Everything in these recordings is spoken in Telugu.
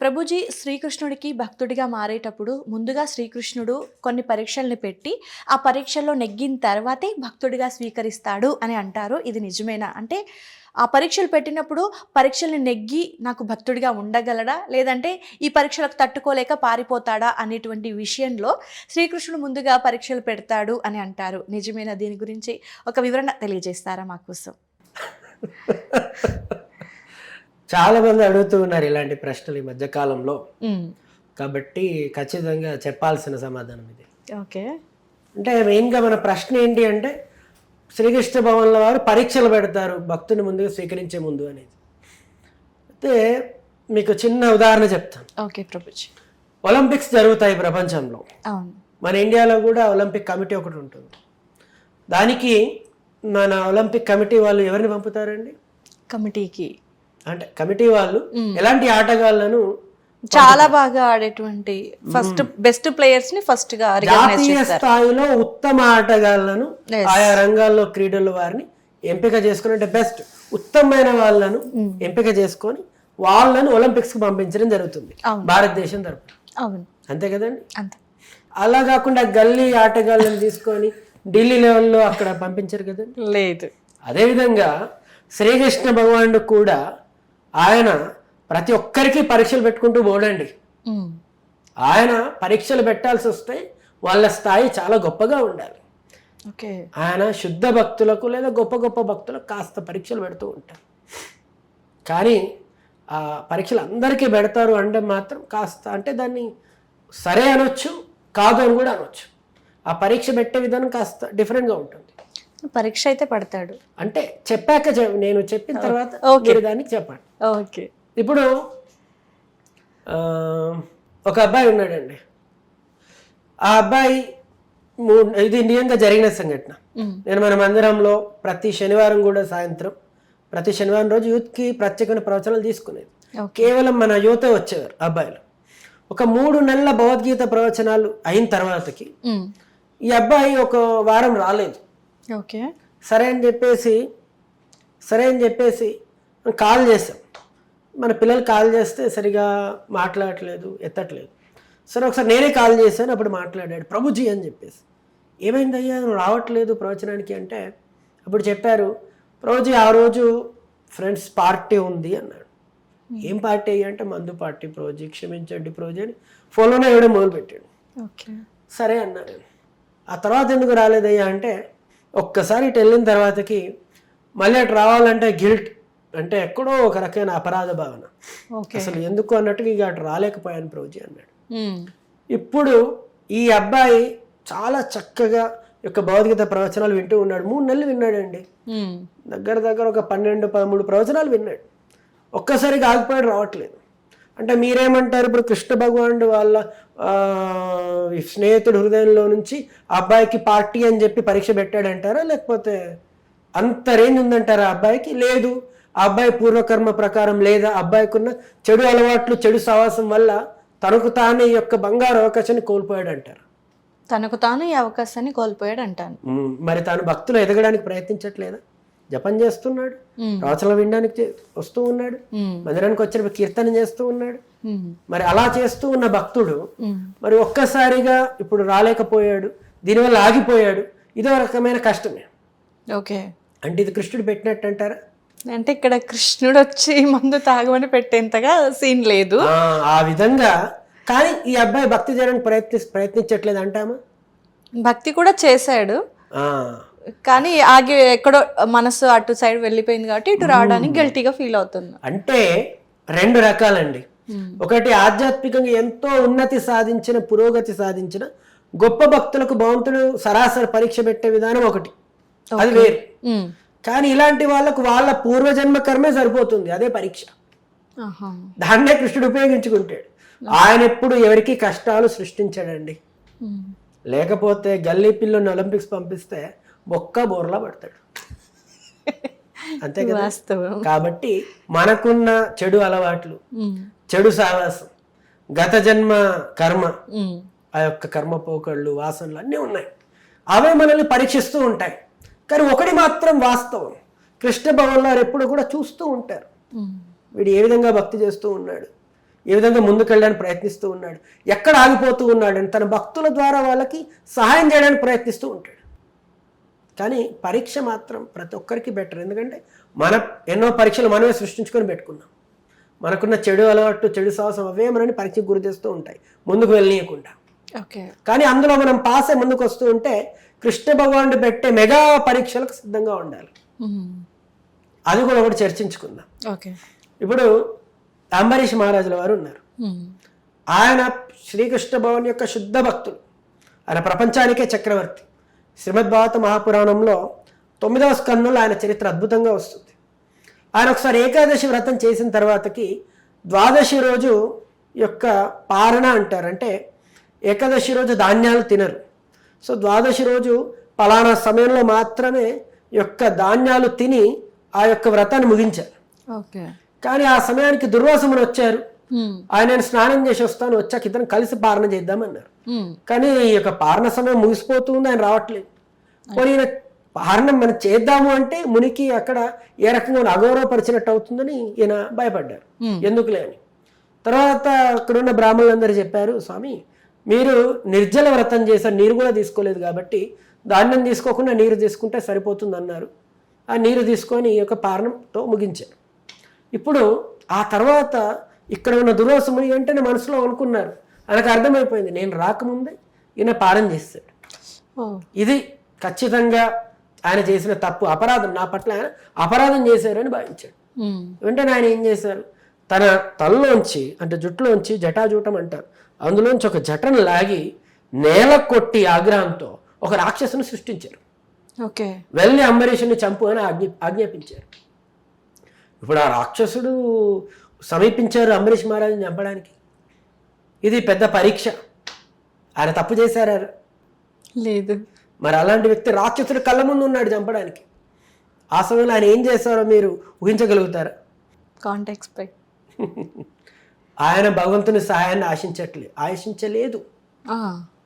ప్రభుజీ శ్రీకృష్ణుడికి భక్తుడిగా మారేటప్పుడు ముందుగా శ్రీకృష్ణుడు కొన్ని పరీక్షల్ని పెట్టి ఆ పరీక్షల్లో నెగ్గిన తర్వాతే భక్తుడిగా స్వీకరిస్తాడు అని అంటారు. ఇది నిజమేనా? అంటే ఆ పరీక్షలు పెట్టినప్పుడు పరీక్షల్ని నెగ్గి నాకు భక్తుడిగా ఉండగలడా, లేదంటే ఈ పరీక్షలకు తట్టుకోలేక పారిపోతాడా అనేటువంటి విషయంలో శ్రీకృష్ణుడు ముందుగా పరీక్షలు పెడతాడు అని అంటారు. నిజమేనా? దీని గురించి ఒక వివరణ తెలియజేస్తారా మా కోసం? చాలా మంది అడుగుతూ ఉన్నారు ఇలాంటి ప్రశ్నలు ఈ మధ్య కాలంలో. కాబట్టి ఖచ్చితంగా చెప్పాల్సిన సమాధానం ఇది. ఓకే, అంటే మెయిన్గా మన ప్రశ్న ఏంటి అంటే శ్రీకృష్ణ భవన్ల వారు పరీక్షలు పెడతారు భక్తుని ముందుగా స్వీకరించే ముందు అనేది. అయితే మీకు చిన్న ఉదాహరణ చెప్తాను. ఓకే ప్రభుజీ. ఒలింపిక్స్ జరుగుతాయి ప్రపంచంలో. అవును. మన ఇండియాలో కూడా ఒలింపిక్ కమిటీ ఒకటి ఉంటుంది. దానికి మన ఒలింపిక్ కమిటీ వాళ్ళు ఎవరిని పంపుతారండి? కమిటీకి అంటే కమిటీ వాళ్ళు ఎలాంటి ఆటగాళ్లను చాలా బాగా ఆడేటువంటి ఫస్ట్ బెస్ట్ ప్లేయర్స్ ని ఫస్ట్ గా జాతీయ స్థాయిలో ఉత్తమ ఆటగాళ్లను ఆయా రంగాల్లో క్రీడల వారిని ఎంపిక చేసుకుని, అంటే బెస్ట్ ఉత్తమమైన వాళ్ళను ఎంపిక చేసుకొని వాళ్ళను ఒలింపిక్స్ కు పంపించడం జరుగుతుంది భారతదేశం తరపున. అవును, అంతే కదండి. అంతే. అలా కాకుండా గల్లీ ఆటగాళ్ళని తీసుకొని ఢిల్లీ లెవెల్లో అక్కడ పంపించారు కదండి. లేదు. అదేవిధంగా శ్రీకృష్ణ భగవానుడు కూడా ఆయన ప్రతి ఒక్కరికి పరీక్షలు పెట్టుకుంటూ పోడండి. ఆయన పరీక్షలు పెట్టాల్సి వస్తే వాళ్ళ స్థాయి చాలా గొప్పగా ఉండాలి. ఓకే. ఆయన శుద్ధ భక్తులకు లేదా గొప్ప గొప్ప భక్తులకు కాస్త పరీక్షలు పెడుతూ ఉంటారు. కానీ ఆ పరీక్షలు అందరికీ పెడతారు అంటే మాత్రం కాస్త, అంటే దాన్ని సరే అనొచ్చు, కాదు అని కూడా అనొచ్చు. ఆ పరీక్ష పెట్టే విధానం కాస్త డిఫరెంట్గా ఉంటుంది. పరీక్ష అయితే పడతాడు అంటే చెప్పాక నేను చెప్పిన తర్వాత మీరు దానికి చెప్పండి. ఓకే. ఇప్పుడు ఒక అబ్బాయి ఉన్నాడండి. ఆ అబ్బాయి ఇది నిజంగా జరిగిన సంఘటన. నేను మన మందిరంలో ప్రతి శనివారం కూడా సాయంత్రం, ప్రతి శనివారం రోజు యూత్కి ప్రత్యేకమైన ప్రవచనాలు తీసుకునేది. కేవలం మన యువత వచ్చేవారు అబ్బాయిలు. ఒక 3 నెలల భగవద్గీత ప్రవచనాలు అయిన తర్వాతకి ఈ అబ్బాయి ఒక వారం రాలేదు. ఓకే. సరే అని చెప్పేసి కాల్ చేసాం. మన పిల్లలు కాల్ చేస్తే సరిగా మాట్లాడట్లేదు, ఎత్తట్లేదు. సరే ఒకసారి నేనే కాల్ చేశాను. అప్పుడు మాట్లాడాడు, ప్రభుజీ అని చెప్పేసి. ఏమైందయ్యా నువ్వు రావట్లేదు ప్రవచనానికి అంటే, అప్పుడు చెప్పారు, ప్రభుజీ ఆ రోజు ఫ్రెండ్స్ పార్టీ ఉంది అన్నాడు. ఏం పార్టీ అయ్యా అంటే, మందు పార్టీ ప్రభుజీ, క్షమించండి ప్రభుజీ అని ఫోన్లోనే ఇవ్వడం మొదలుపెట్టాడు. సరే అన్నాను. ఆ తర్వాత ఎందుకు రాలేదయ్యా అంటే, ఒక్కసారి ఇటు వెళ్ళిన తర్వాతకి మళ్ళీ అటు రావాలంటే గిల్ట్, అంటే ఎక్కడో ఒక రకమైన అపరాధ భావన, అసలు ఎందుకు అన్నట్టుగా ఇక అటు రాలేకపోయాను ప్రభుజీ అన్నాడు. ఇప్పుడు ఈ అబ్బాయి చాలా చక్కగా యొక్క భగవద్గీత ప్రవచనాలు వింటూ ఉన్నాడు. 3 నెలలు విన్నాడండి. దగ్గర ఒక 12-13 ప్రవచనాలు విన్నాడు. ఒక్కసారిగా ఆగిపోయాడు, రావట్లేదు. అంటే మీరేమంటారు? ఇప్పుడు కృష్ణ భగవానుడు వాళ్ళ స్నేహితుడు హృదయంలో నుంచి ఆ అబ్బాయికి పార్టీ అని చెప్పి పరీక్ష పెట్టాడంటారా, లేకపోతే అంత రేంజ్ ఉందంటారా అబ్బాయికి? లేదు. ఆ అబ్బాయి పూర్వకర్మ ప్రకారం లేదా అబ్బాయికి ఉన్న చెడు అలవాట్లు, చెడు సహవాసం వల్ల తనకు తానే ఈ యొక్క బంగారు అవకాశాన్ని కోల్పోయాడు అంటారు. తనకు తాను ఈ అవకాశాన్ని కోల్పోయాడు అంటాను. మరి తాను భక్తులు ఎదగడానికి ప్రయత్నించట్లేదా? జపం చేస్తున్నాడు, ప్రవచనం వినడానికి వస్తూ ఉన్నాడు, మందిరానికి వచ్చిన కీర్తన చేస్తూ ఉన్నాడు. మరి అలా చేస్తూ ఉన్న భక్తుడు మరి ఒక్కసారిగా ఇప్పుడు రాలేకపోయాడు, దీనివల్ల ఆగిపోయాడు. ఇదో రకమైన కష్టమే. ఓకే. అంటే ఇది కృష్ణుడు పెట్టినట్టు అంటారా? అంటే ఇక్కడ కృష్ణుడు వచ్చి మందు తాగమని పెట్టేంతగా సీన్ లేదు ఆ విధంగా. కానీ ఈ అబ్బాయి భక్తి చేయడానికి ప్రయత్నించట్లేదు అంటామా? భక్తి కూడా చేశాడు, కానీ ఆగి ఎక్కడో మనసు అటు సైడ్ వెళ్ళిపోయింది కాబట్టి ఇటు రావడానికి గిల్టీగా ఫీల్ అవుతుంది. అంటే 2 రకాలండి. ఒకటి ఆధ్యాత్మికంగా ఎంతో ఉన్నతి సాధించిన, పురోగతి సాధించిన గొప్ప భక్తులకు భగవంతుడు సరాసరి పరీక్ష పెట్టే విధానం ఒకటి, అది వేరు. కానీ ఇలాంటి వాళ్ళకు వాళ్ళ పూర్వజన్మ కర్మే సరిపోతుంది, అదే పరీక్ష. దాన్నే కృష్ణుడు ఉపయోగించుకుంటాడు. ఆయన ఎప్పుడు ఎవరికి కష్టాలు సృష్టించాడండి. లేకపోతే గల్లీ పిల్లని ఒలింపిక్స్ పంపిస్తే బొక్క బోర్లా పడతాడు, అంతే కదా. కాబట్టి మనకున్న చెడు అలవాట్లు, చెడు సావాసం, గత జన్మ కర్మ, ఆ యొక్క కర్మ పోకళ్ళు, వాసనలు అన్నీ ఉన్నాయి. అవే మనల్ని పరీక్షిస్తూ ఉంటాయి. కానీ ఒకటి మాత్రం వాస్తవం, కృష్ణ భగవాన్ ఎప్పుడు కూడా చూస్తూ ఉంటారు. వీడు ఏ విధంగా భక్తి చేస్తూ ఉన్నాడు, ఏ విధంగా ముందుకెళ్ళడానికి ప్రయత్నిస్తూ ఉన్నాడు, ఎక్కడ ఆగిపోతూ ఉన్నాడని తన భక్తుల ద్వారా వాళ్ళకి సహాయం చేయడానికి ప్రయత్నిస్తూ ఉంటాడు. కానీ పరీక్ష మాత్రం ప్రతి ఒక్కరికి బెటర్. ఎందుకంటే ఎన్నో పరీక్షలు మనమే సృష్టించుకొని పెట్టుకున్నాం. మనకున్న చెడు అలవాటు, చెడు సాహసం అవే మనని పరీక్షకు గురి చేస్తూ ఉంటాయి, ముందుకు వెళ్ళనీయకుండా. కానీ అందులో మనం పాస్ అయి ముందుకు వస్తూ ఉంటే కృష్ణ భగవానుడు పెట్టే మెగా పరీక్షలకు సిద్ధంగా ఉండాలి. అది కూడా ఒకటి చర్చించుకుందాం. ఇప్పుడు అంబరీష్ మహారాజుల వారు ఉన్నారు. ఆయన శ్రీకృష్ణ భగవాన్ యొక్క శుద్ధ భక్తులు. ఆయన ప్రపంచానికే చక్రవర్తి. శ్రీమద్ భాగవత మహాపురాణంలో 9వ స్కంధంలో ఆయన చరిత్ర అద్భుతంగా వస్తుంది. ఆయన ఒకసారి ఏకాదశి వ్రతం చేసిన తర్వాతకి ద్వాదశి రోజు యొక్క పారణ అంటారు. అంటే ఏకాదశి రోజు ధాన్యాలు తినరు. సో ద్వాదశి రోజు పలానా సమయంలో మాత్రమే యొక్క ధాన్యాలు తిని ఆ యొక్క వ్రతాన్ని ముగించారు. కానీ ఆ సమయానికి దుర్వాసములు వచ్చారు. ఆయన స్నానం చేసి వస్తాను, వచ్చాక ఇద్దరం కలిసి పారణ చేద్దామన్నారు. కానీ ఈ యొక్క పారణ సమయం ముగిసిపోతూ ఉంది, ఆయన రావట్లేదు. పోనీ పారణం మనం చేద్దాము అంటే మునికి అక్కడ ఏ రకంగా అగౌరవపరిచినట్టు అవుతుందని ఈయన భయపడ్డారు. ఎందుకులే అని. తర్వాత అక్కడున్న బ్రాహ్మణులందరూ చెప్పారు, స్వామి మీరు నిర్జల వ్రతం చేశారు, నీరు కూడా తీసుకోలేదు కాబట్టి ధాన్యం తీసుకోకుండా నీరు తీసుకుంటే సరిపోతుంది అన్నారు. ఆ నీరు తీసుకొని ఈ యొక్క పారణంతో ముగించారు. ఇప్పుడు ఆ తర్వాత ఇక్కడ ఉన్న దుర్వాసముని వెంటనే మనసులో అనుకున్నారు, ఆయనకు అర్థమైపోయింది నేను రాకముందే ఈయన పారణ చేస్తాడు, ఇది ఖచ్చితంగా ఆయన చేసిన తప్పు, అపరాధం, నా పట్ల ఆయన అపరాధం చేశారని భావించాడు. వెంటనే ఆయన ఏం చేశారు, తన తలలోంచి అంటే జుట్టులోంచి జటాజూటం అంటారు, అందులోంచి ఒక జటను లాగి నేల కొట్టి ఆగ్రహంతో ఒక రాక్షసుని సృష్టించారు. వెళ్ళి అంబరీషుని చంపు అని ఆజ్ఞాపించారు. ఇప్పుడు ఆ రాక్షసుడు సమీపించారు అంబరీష్ మహారాజుని చంపడానికి. ఇది పెద్ద పరీక్ష. ఆయన తప్పు చేశారా? లేదు. మరి అలాంటి వ్యక్తి రాక్షసుడు కళ్ళ ముందు ఉన్నాడు చంపడానికి. ఆ సమయంలో ఆయన ఏం చేశారో మీరు ఊహించగలుగుతారా? Can't expect. ఆయన భగవంతుని సహాయాన్ని ఆశించలేదు.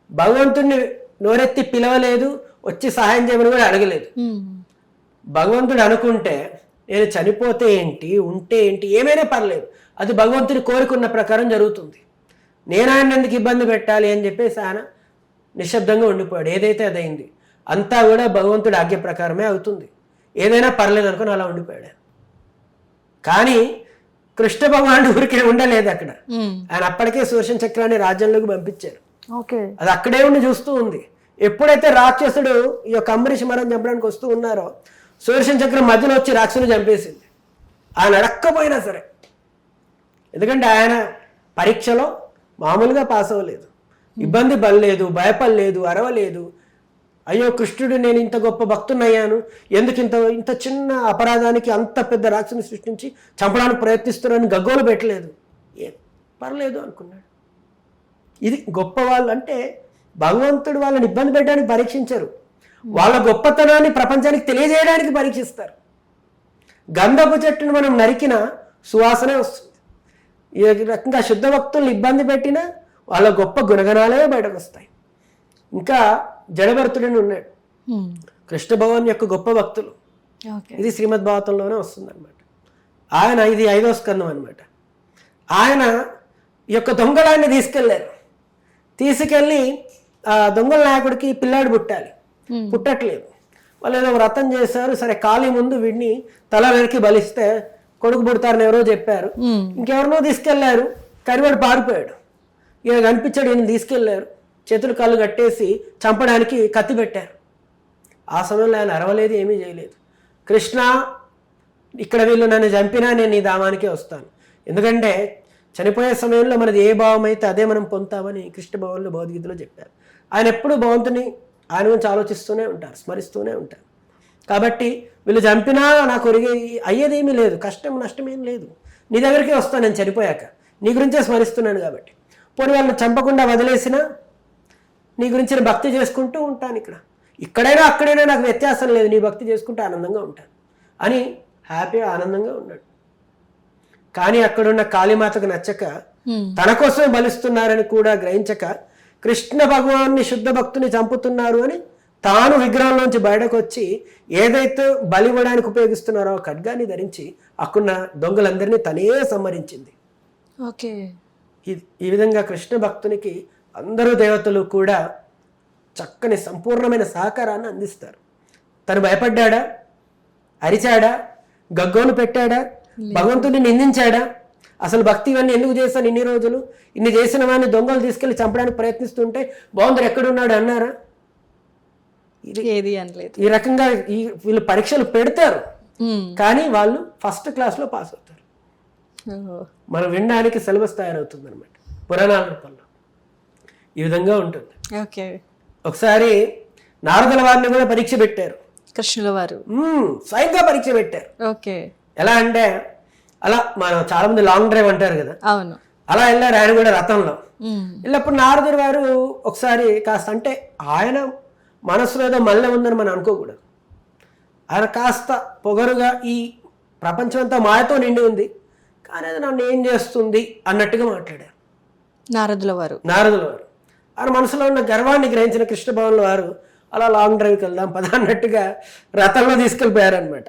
భగవంతుడిని నోరెత్తి పిలవలేదు, వచ్చి సహాయం చేయమని కూడా అడగలేదు. భగవంతుడు అనుకుంటే నేను చనిపోతే ఏంటి, ఉంటే ఏంటి, ఏమైనా పర్లేదు, అది భగవంతుని కోరుకున్న ప్రకారం జరుగుతుంది, నేను ఆయన ఎందుకు ఇబ్బంది పెట్టాలి అని చెప్పేసి ఆయన నిశ్శబ్దంగా ఉండిపోయాడు. ఏదైతే అదైంది అంతా కూడా భగవంతుడి ఆజ్ఞ ప్రకారమే అవుతుంది, ఏదైనా పర్లేదు అనుకుని అలా ఉండిపోయాడు. కానీ కృష్ణ భగవానుడు ఊరికే ఉండలేదు అక్కడ. ఆయన అప్పటికే సుదర్శన చక్రాన్ని రాజ్యంలోకి పంపించారు. అది అక్కడే ఉండి చూస్తూ ఉంది. ఎప్పుడైతే రాక్షసుడు ఈ యొక్క అంబరీష్ మహారాజు చంపడానికి వస్తూ ఉన్నారో సుదర్శన చక్రం మధ్యలో వచ్చి రాక్షసుని చంపేసింది. ఆయన అడక్కపోయినా సరే, ఎందుకంటే ఆయన పరీక్షలో మామూలుగా పాస్ అవ్వలేదు, ఇబ్బంది పడలేదు, భయపడలేదు, అరవలేదు. అయ్యో కృష్ణుడు నేను ఇంత గొప్ప భక్తున్నయ్యాను, ఎందుకు ఇంత చిన్న అపరాధానికి అంత పెద్ద రాక్షసుని సృష్టించి చంపడానికి ప్రయత్నిస్తున్నాను గగ్గోలు పెట్టలేదు, పర్లేదు అనుకున్నాడు. ఇది గొప్ప వాళ్ళు అంటే భగవంతుడు వాళ్ళని ఇబ్బంది పెట్టడానికి పరీక్షించరు, వాళ్ళ గొప్పతనాన్ని ప్రపంచానికి తెలియజేయడానికి పరీక్షిస్తారు. గంధపు చెట్టును మనం నరికినా సువాసనే వస్తుంది. ఈ రకంగా శుద్ధ భక్తుల్ని ఇబ్బంది పెట్టినా వాళ్ళ గొప్ప గుణగణాలే బయటకు వస్తాయి. ఇంకా జడభరతుడని ఉన్నాడు, కృష్ణ భగవాన్ యొక్క గొప్ప భక్తులు. ఇది శ్రీమద్ భాగవతంలోనే వస్తుంది అనమాట. ఆయన ఇది 5వ స్కందం అనమాట. ఆయన ఈ యొక్క దొంగలాన్ని తీసుకెళ్ళి ఆ దొంగల నాయకుడికి పిల్లాడు పుట్టట్లేదు. వాళ్ళు ఏదో వ్రతం చేశారు, సరే ఖాళీ ముందు వీడిని తల వెనక్కి బలిస్తే కొడుకు పుడతారని ఎవరో చెప్పారు. ఇంకెవరినో తీసుకెళ్లారు, కరివాడు పారిపోయాడు. ఈయన కనిపించాడు, ఈయన తీసుకెళ్లారు, చేతులు కాళ్ళు కట్టేసి చంపడానికి కత్తి పెట్టారు. ఆ సమయంలో ఆయన అరవలేదు, ఏమీ చేయలేదు. కృష్ణ, ఇక్కడ వీళ్ళు నన్ను చంపినా నేను నీ ధామానికే వస్తాను, ఎందుకంటే చనిపోయే సమయంలో మనది ఏ భావం అయితే అదే మనం పొందుతామని కృష్ణ భగవానులు భగవద్గీతలో చెప్పారు. ఆయన ఎప్పుడు భగవంతుని ఆయన గురించి ఆలోచిస్తూనే ఉంటారు, స్మరిస్తూనే ఉంటారు. కాబట్టి వీళ్ళు చంపినా నాకు అయ్యేదేమీ లేదు, కష్టం నష్టం ఏం లేదు, నీ దగ్గరికే వస్తాను నేను చనిపోయాక, నీ గురించే స్మరిస్తున్నాను కాబట్టి. పోనీ వాళ్ళని చంపకుండా వదిలేసినా నీ గురించి నేను భక్తి చేసుకుంటూ ఉంటాను, ఇక్కడైనా అక్కడైనా నాకు వ్యత్యాసం లేదు, నీ భక్తి చేసుకుంటూ ఆనందంగా ఉంటాను అని హ్యాపీగా ఆనందంగా ఉన్నాడు. కానీ అక్కడున్న కాళీమాతకు నచ్చక, తన కోసమే బలిస్తున్నారని కూడా గ్రహించక, కృష్ణ భగవాన్ని శుద్ధ భక్తుని చంపుతున్నారు అని తాను విగ్రహంలోంచి బయటకు వచ్చి ఏదైతే బలి ఇవ్వడానికి ఉపయోగిస్తున్నారో ఖడ్గాన్ని ధరించి అక్కడున్న దొంగలందరినీ తనే సంహరించింది. ఈ విధంగా కృష్ణ భక్తునికి అందరూ దేవతలు కూడా చక్కని సంపూర్ణమైన సహకారాన్ని అందిస్తారు. తను భయపడ్డాడా, అరిచాడా, గగ్గోలు పెట్టాడా, భగవంతుడిని నిందించాడా, అసలు భక్తి ఇవన్నీ ఎందుకు చేశాను ఇన్ని రోజులు, ఇన్ని చేసిన వాడిని దొంగలు తీసుకెళ్లి చంపడానికి ప్రయత్నిస్తుంటే బాగుందరు ఎక్కడున్నాడు అన్నారా? ఏది అనలేదు. ఈ రకంగా వీళ్ళు పరీక్షలు పెడతారు, కానీ వాళ్ళు ఫస్ట్ క్లాస్లో పాస్ అవుతారు. మనం వినడానికి సిలబస్ తయారవుతుంది అనమాట పురాణాల రూపంలో. ఈ విధంగా ఉంటుంది. ఓకే. ఒకసారి నారదుల వారిని కూడా పరీక్ష పెట్టారు, కృష్ణుల వారు స్వయంగా పరీక్ష పెట్టారు. ఓకే. ఎలా అంటే అలా మనం చాలా మంది లాంగ్ డ్రైవ్ అంటారు కదా, అవును, అలా వెళ్ళారు ఆయన కూడా రథంలో. వెళ్ళినప్పుడు నారదుల వారు ఒకసారి కాస్త, అంటే ఆయన మనసులో ఏదో మళ్ళీ ఉందని మనం అనుకోకూడదు. ఆయన కాస్త పొగరుగా ఈ ప్రపంచం అంతా మాయతో నిండి ఉంది, కానీ అది నన్ను ఏం చేస్తుంది అన్నట్టుగా మాట్లాడారు నారదుల వారు. ఆయన మనసులో ఉన్న గర్వాన్ని గ్రహించిన కృష్ణ భగవానుల వారు అలా లాంగ్ డ్రైవ్కి వెళ్దాం పద అన్నట్టుగా రథంలో తీసుకెళ్ళిపోయారు అనమాట.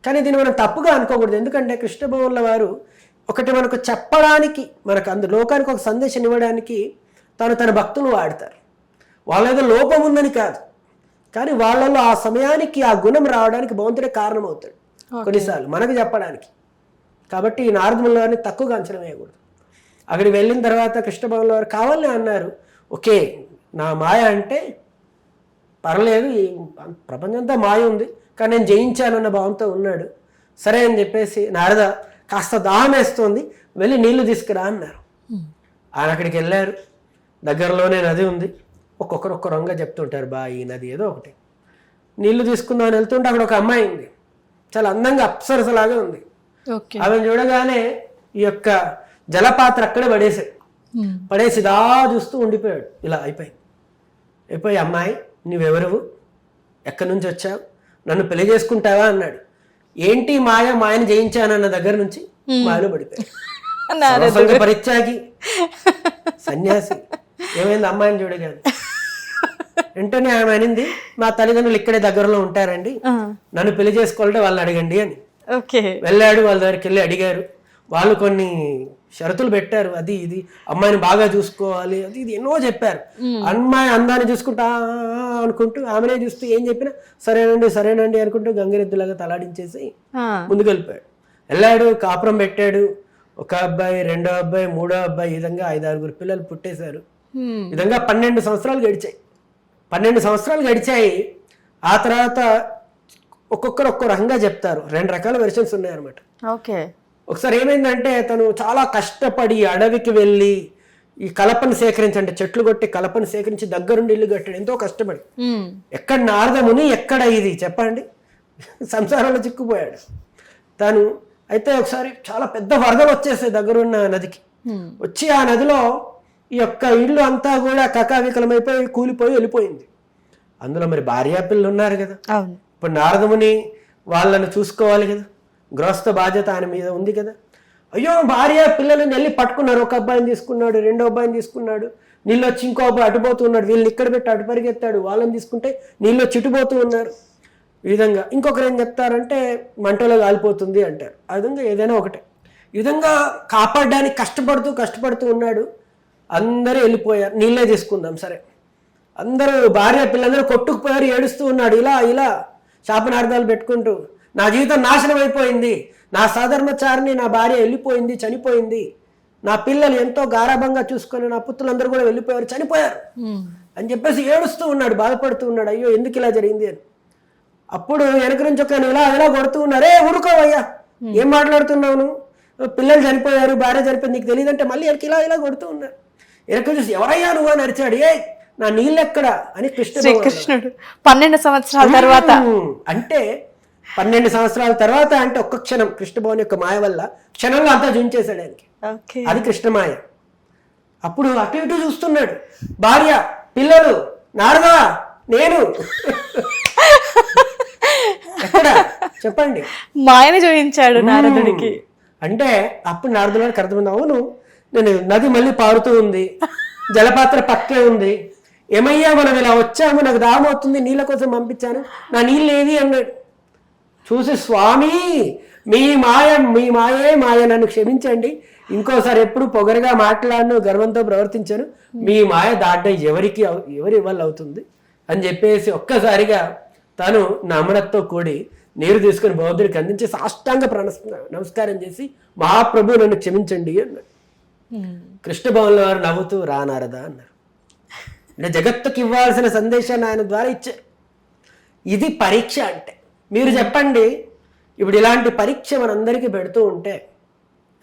కానీ దీన్ని మనం తప్పుగా అనుకోకూడదు. ఎందుకంటే కృష్ణ భగవానుల వారు ఒకటి మనకు చెప్పడానికి, మనకు లోకానికి ఒక సందేశం ఇవ్వడానికి తన భక్తులను వాడతారు. వాళ్ళ ఏదో లోపం ఉందని కాదు, కానీ వాళ్ళలో ఆ సమయానికి ఆ గుణం రావడానికి భగవంతుడే కారణం అవుతాడు కొన్నిసార్లు మనకు చెప్పడానికి. కాబట్టి ఈ నారదుల వారిని తక్కువగా అంచనా వేయకూడదు. అక్కడికి వెళ్ళిన తర్వాత కృష్ణ భగవానుల వారు కావాలని అన్నారు, ఓకే నా మాయ అంటే పర్లేదు, ఈ ప్రపంచంతో మాయ ఉంది కానీ నేను జయించానన్న భావంతో ఉన్నాడు. సరే అని చెప్పేసి నారద కాస్త దాహం వేస్తుంది, వెళ్ళి నీళ్లు తీసుకురా అన్నారు. ఆయన అక్కడికి వెళ్ళారు. దగ్గరలోనే నది ఉంది. ఒక్కొక్క రంగా చెప్తుంటారు, బా ఈ నది ఏదో ఒకటి. నీళ్లు తీసుకుందామని వెళ్తుంటే అక్కడ ఒక అమ్మాయి ఉంది, చాలా అందంగా అప్సరసలాగా ఉంది. ఆమెను చూడగానే ఈ యొక్క జలపాత్ర అక్కడే పడేసి దా చూస్తూ ఉండిపోయాడు. ఇలా అయిపోయి అమ్మాయి నువ్వెవరువు, ఎక్కడి నుంచి వచ్చావు, నన్ను పెళ్లి చేసుకుంటావా అన్నాడు. ఏంటి మాయను జయించానన్న దగ్గర నుంచి మాయలో పడిపోయాడు. పరిత్యాగి సన్యాసి. ఏమైంది అమ్మాయిని చూడగానే? వెంటనే ఆమె అనింది, మా తల్లిదండ్రులు ఇక్కడే దగ్గరలో ఉంటారండి, నన్ను పెళ్లి చేసుకోవాలంటే వాళ్ళని అడగండి అని. వెళ్ళాడు, వాళ్ళ దగ్గరికి వెళ్ళి అడిగారు. వాళ్ళు కొన్ని షరతులు పెట్టారు, అది ఇది అమ్మాయిని బాగా చూసుకోవాలి, అది ఇది ఎన్నో చెప్పారు. అమ్మాయి అందాన్ని చూసుకుంటా అనుకుంటూ ఆమెనే చూస్తూ ఏం చెప్పినా సరేనండి అనుకుంటూ గంగిరెద్దులాగా తలాడించేసి ముందుకు వెళ్ళాడు. కాపురం పెట్టాడు. ఒక అబ్బాయి, రెండో అబ్బాయి, మూడో అబ్బాయి, ఈ విధంగా 5-6 పిల్లలు పుట్టేశారు. ఈ విధంగా 12 సంవత్సరాలు గడిచాయి. ఆ తర్వాత ఒక్కొక్కరు ఒక్కో రకంగా చెప్తారు. 2 రకాల వెర్షన్స్ ఉన్నాయన్నమాట. ఒకసారి ఏమైందంటే తను చాలా కష్టపడి అడవికి వెళ్ళి ఈ కలపను సేకరించి, చెట్లు కొట్టి కలపను సేకరించి దగ్గరుండి ఇల్లు కట్టాడు. ఎంతో కష్టపడి. ఎక్కడ నారదముని, ఎక్కడ ఇది చెప్పండి, సంసారంలో చిక్కుపోయాడు తను. అయితే ఒకసారి చాలా పెద్ద వరదలు వచ్చేసాయి దగ్గరున్న నదికి. వచ్చి ఆ నదిలో ఈ యొక్క ఇల్లు అంతా కూడా కకావికలమైపోయి కూలిపోయి వెళ్ళిపోయింది. అందులో మరి భార్యా పిల్లలు ఉన్నారు కదా. ఇప్పుడు నారదముని వాళ్ళని చూసుకోవాలి కదా, గృహస్థ బాధ్యత ఆయన మీద ఉంది కదా. అయ్యో భార్య పిల్లలని వెళ్ళి పట్టుకున్నారు. ఒక అబ్బాయిని తీసుకున్నాడు, రెండో అబ్బాయిని తీసుకున్నాడు. నీళ్ళు వచ్చి ఇంకో అబ్బాయి అటుపోతూ ఉన్నాడు. వీళ్ళని ఇక్కడ పెట్టి అటు పరిగెత్తాడు. వాళ్ళని తీసుకుంటే నీళ్ళు చిట్టుపోతూ ఉన్నారు. ఈ విధంగా ఇంకొకరు ఏం చెప్తారంటే మంటలో కాలిపోతుంది అంటారు. ఆ విధంగా ఏదైనా ఒకటే. ఈ విధంగా కాపాడడానికి కష్టపడుతూ ఉన్నాడు. అందరూ వెళ్ళిపోయారు. నీళ్ళే తీసుకుందాం సరే. అందరూ భార్య పిల్లలందరూ కొట్టుకుపోయారు. ఏడుస్తూ ఉన్నాడు. ఇలా శాపనార్థాలు పెట్టుకుంటూ, నా జీవితం నాశనం అయిపోయింది, నా సాధర్మచారిని నా భార్య వెళ్ళిపోయింది, చనిపోయింది, నా పిల్లలు ఎంతో గారాభంగా చూసుకొని నా పుత్రులందరూ కూడా వెళ్ళిపోయారు, చనిపోయారు అని చెప్పేసి ఏడుస్తూ ఉన్నాడు, బాధపడుతూ ఉన్నాడు. అయ్యో ఎందుకు ఇలా జరిగింది అని. అప్పుడు వెనక నుంచి ఒక ఇలా కొడుతూ ఉన్నారు. ఊరుకోవయ్యా, ఏం మాట్లాడుతున్నావు నువ్వు, పిల్లలు చనిపోయారు, భార్య చనిపోయింది, నీకు తెలియదంటే మళ్ళీ వెనక ఇలా కొడుతూ ఉన్నారు. వెనక చూసి ఎవరయ్యా నువ్వు అని అరిచాడు. నా నీళ్ళెక్కడ అని కృష్ణుడు 12 సంవత్సరాల తర్వాత అంటే 12 సంవత్సరాల తర్వాత అంటే ఒక్క క్షణం కృష్ణభవన్ యొక్క మాయ వల్ల క్షణంలో అంతా జుంచేశాడు ఆయనకి. అది కృష్ణమాయ. అప్పుడు అటు ఇటు చూస్తున్నాడు. భార్య, పిల్లలు, నారదా, నేను ఎక్కడ చెప్పండి. మాయని చూపించాడు నారదుడికి. అంటే అప్పుడు నారదుడికి అర్థమైంది, అవును నేను నది మళ్ళీ పారుతూ ఉంది, జలపాత్ర పక్కే ఉంది, ఏమయ్యా మనం ఇలా వచ్చాము, నాకు దాహం అవుతుంది, నీళ్ళ కోసం పంపించాను, నా నీళ్ళు ఏది అన్నాడు. చూసి స్వామి మీ మాయే మాయ, నన్ను క్షమించండి, ఇంకోసారి ఎప్పుడు పొగరుగా మాట్లాడను, గర్వంతో ప్రవర్తించాను, మీ మాయ దాటం ఎవరి వల్ల అవుతుంది అని చెప్పేసి ఒక్కసారిగా తను నమ్రతతో కూడి నీరు తీసుకుని బౌద్ధుడికి అందించి సాష్టాంగ నమస్కారం చేసి మహాప్రభు నన్ను క్షమించండి అన్నాడు. కృష్ణ భవన్ల వారు నవ్వుతూ రానారదా అన్నారు. అంటే జగత్తుకి ఇవ్వాల్సిన సందేశాన్ని ఆయన ద్వారా ఇచ్చారు. ఇది పరీక్ష అంటే. మీరు చెప్పండి, ఇప్పుడు ఇలాంటి పరీక్ష మనందరికీ పెడుతూ ఉంటే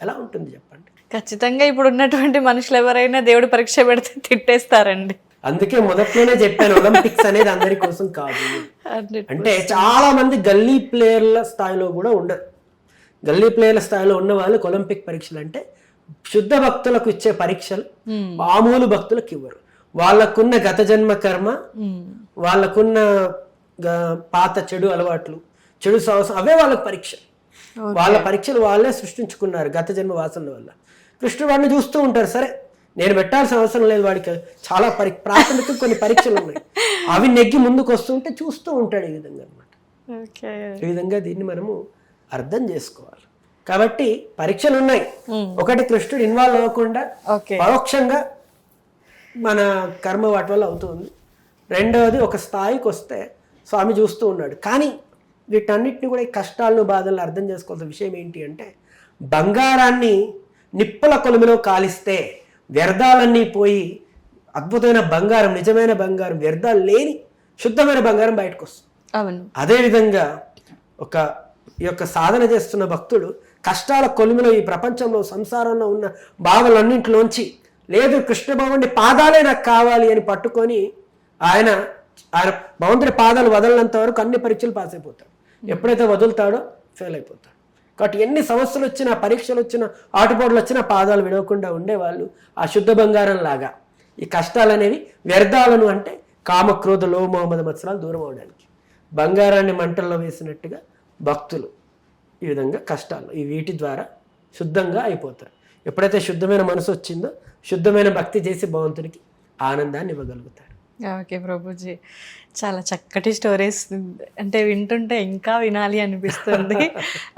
ఎలా ఉంటుంది చెప్పండి. ఖచ్చితంగా ఇప్పుడు ఉన్నటువంటి మనుషులు ఎవరైనా దేవుడు పరీక్ష పెడితే తిట్టేస్తారండి. అందుకే మొదట్లోనే చెప్పాను, ఒలింపిక్స్ అనేది అందరి కోసం కాదు. అంటే చాలా మంది గల్లీ ప్లేయర్ల స్థాయిలో కూడా ఉండరు. గల్లీ ప్లేయర్ల స్థాయిలో ఉన్న వాళ్ళకి ఒలింపిక్ పరీక్షలు అంటే శుద్ధ భక్తులకు ఇచ్చే పరీక్షలు మామూలు భక్తులకు ఇవ్వరు. వాళ్ళకున్న గత జన్మ కర్మ, వాళ్ళకున్న పాత చెడు అలవాట్లు, చెడు సాహసం, అవే వాళ్ళకి పరీక్ష. వాళ్ళ పరీక్షలు వాళ్ళే సృష్టించుకున్నారు గత జన్మ వాసనల వల్ల. కృష్ణుడు వాడిని చూస్తూ ఉంటారు. సరే, నేను పెట్టాల్సిన అవసరం లేదు, వాడికి చాలా ప్రాథమిక కొన్ని పరీక్షలు ఉన్నాయి, అవి నెగ్గి ముందుకు వస్తుంటే చూస్తూ ఉంటాడు. ఈ విధంగా అనమాట. ఈ విధంగా దీన్ని మనము అర్థం చేసుకోవాలి. కాబట్టి పరీక్షలు ఉన్నాయి. ఒకటి, కృష్ణుడు ఇన్వాల్వ్ అవ్వకుండా పరోక్షంగా మన కర్మ వాటి వల్ల అవుతుంది. రెండవది, ఒక స్థాయికి వస్తే స్వామి చూస్తూ ఉన్నాడు. కానీ వీటన్నిటిని కూడా ఈ కష్టాలను బాధలను అర్థం చేసుకోవాల్సిన విషయం ఏంటి అంటే, బంగారాన్ని నిప్పుల కొలుమిలో కాలిస్తే వ్యర్థాలన్నీ పోయి అద్భుతమైన బంగారం, నిజమైన బంగారం, వ్యర్థాలు లేని శుద్ధమైన బంగారం బయటకు వస్తుంది. అదేవిధంగా ఈ యొక్క సాధన చేస్తున్న భక్తుడు కష్టాల కొలుమిలో, ఈ ప్రపంచంలో సంసారంలో ఉన్న బాధలన్నింటిలోంచి, లేదు కృష్ణ భగవానుడి పాదాలే నాకు కావాలి అని పట్టుకొని ఆయన భగవంతుడి పాదాలు వదలనంత వరకు అన్ని పరీక్షలు పాస్ అయిపోతాడు. ఎప్పుడైతే వదులుతాడో ఫెయిల్ అయిపోతాడు. కాబట్టి ఎన్ని సమస్యలు వచ్చినా, పరీక్షలు వచ్చినా, ఆటుపోట్లు వచ్చినా పాదాలు విడవకుండా ఉండేవాళ్ళు ఆ శుద్ధ బంగారం లాగా. ఈ కష్టాలు అనేవి వ్యర్థాలను, అంటే కామక్రోధ లోమోహ మద మత్సరాలు దూరం అవడానికి. బంగారాన్ని మంటల్లో వేసినట్టుగా భక్తులు ఈ విధంగా కష్టాలు ఈ వీటి ద్వారా శుద్ధంగా అయిపోతారు. ఎప్పుడైతే శుద్ధమైన మనసు వచ్చిందో శుద్ధమైన భక్తి చేసి భగవంతుడికి ఆనందాన్ని ఇవ్వగలుగుతారు. ఓకే ప్రభుజీ, చాలా చక్కటి స్టోరీస్, అంటే వింటుంటే ఇంకా వినాలి అనిపిస్తుంది.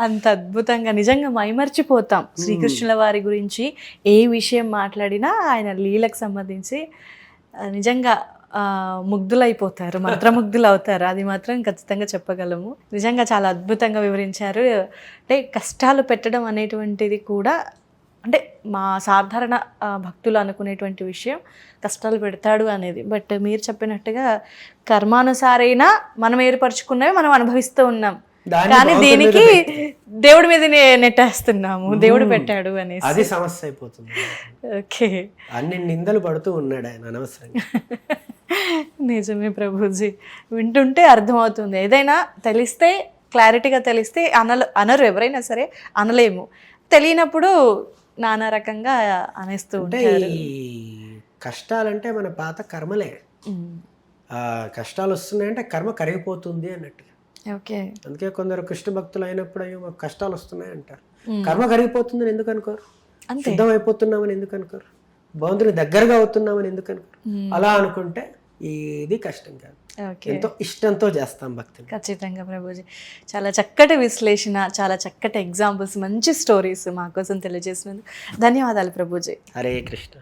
అంత అద్భుతంగా నిజంగా మైమర్చిపోతాం. శ్రీకృష్ణుల వారి గురించి ఏ విషయం మాట్లాడినా ఆయన లీలకు సంబంధించి నిజంగా ముగ్ధులైపోతారు, మంత్రముగ్ధులు అవుతారు. అది మాత్రం ఖచ్చితంగా చెప్పగలము. నిజంగా చాలా అద్భుతంగా వివరించారు. అంటే కష్టాలు పెట్టడం అనేటువంటిది కూడా, అంటే మా సాధారణ భక్తులు అనుకునేటువంటి విషయం కష్టాలు పెడతాడు అనేది. బట్ మీరు చెప్పినట్టుగా కర్మానుసారైనా మనం ఏర్పరచుకున్నవి మనం అనుభవిస్తూ ఉన్నాం, కానీ దీనికి దేవుడి మీద నెట్టేస్తున్నాము, దేవుడు పెట్టాడు అనేసి. అది సమస్య అయిపోతుంది. ఓకే, అన్ని నిందలు పడుతూ ఉన్నాడు ఆయన అనవసరంగా. నిజమే ప్రభుజీ, వింటుంటే అర్థమవుతుంది. ఏదైనా తెలిస్తే, క్లారిటీగా తెలిస్తే అనరు, ఎవరైనా సరే అనలేము. తెలియనప్పుడు నానా రకంగా అనేస్తూ ఉంటారు. ఈ కష్టాలంటే మన పాత కర్మలే. కష్టాలు వస్తున్నాయంటే కర్మ కరిగిపోతుంది అన్నట్టుగా. ఓకే, అందుకే కొందరు కృష్ణ భక్తులు అయినప్పుడు అయ్యో మాకు కష్టాలు వస్తున్నాయి అంటారు. కర్మ కరిగిపోతుందని ఎందుకు అనుకోరు? సిద్ధం అయిపోతున్నామని ఎందుకు అనుకోరు? భగవంతుని దగ్గరగా అవుతున్నామని ఎందుకు అనుకోరు? అలా అనుకుంటే ఇది కష్టం కాదు, ఎంతో ఇష్టంతో చేస్తాం భక్తిని. ఖచ్చితంగా ప్రభుజీ, చాలా చక్కటి విశ్లేషణ, చాలా చక్కటి ఎగ్జాంపుల్స్, మంచి స్టోరీస్ మా కోసం తెలియజేసినందుకు ధన్యవాదాలు ప్రభుజీ. హరే కృష్ణ.